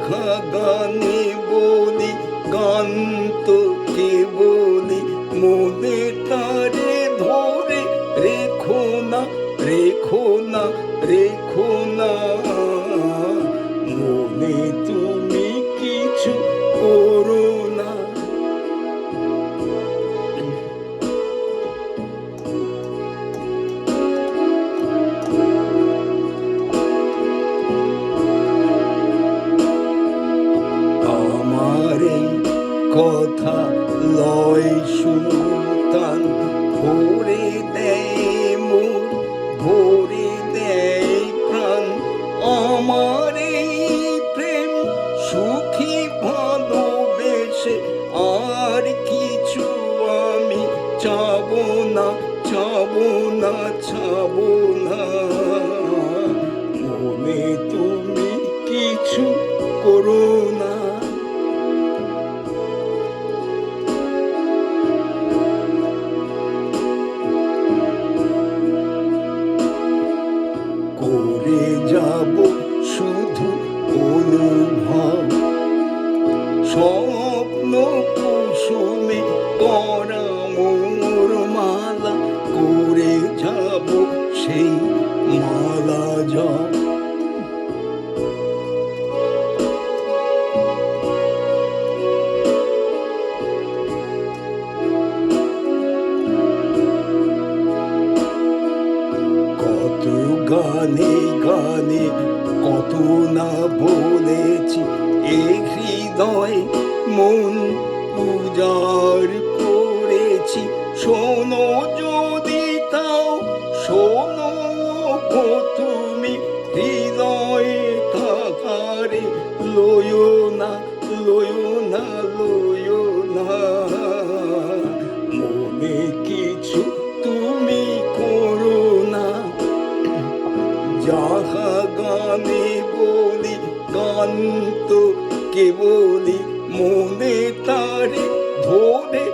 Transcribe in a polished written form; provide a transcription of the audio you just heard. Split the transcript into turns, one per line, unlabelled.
যাহা গানে বলি গান তো কেবলি মনে তারে ধরে রেখো না রেখো না রেখো না মনে তুমি কিছু করো না। আমার এই কথা লয় সুলতান ভরে দেয় মন ভরে দেয় প্রাণ আমার এই প্রেম সুখী ভালোবেসে আর কিছু আমি চাবো না চাবো না চাবো না মনে তুমি কিছু করো না। করে যাব শুধু অনুভব স্বপ্ন কুসুমে করা মোর মালা করে যাব সেই মালা জপ কত গানে গানে কত না বলেছি এ হৃদয় মন উজাড় করেছি শোনো যদি তাও শোনো গো তুমি হৃদয়ে থাকারে লয়ো না লয়ো না লয়ো না মনে কিছু তুমি করো না। যাহা গানে বলি গান তো কেবলি মনে তারে ধরে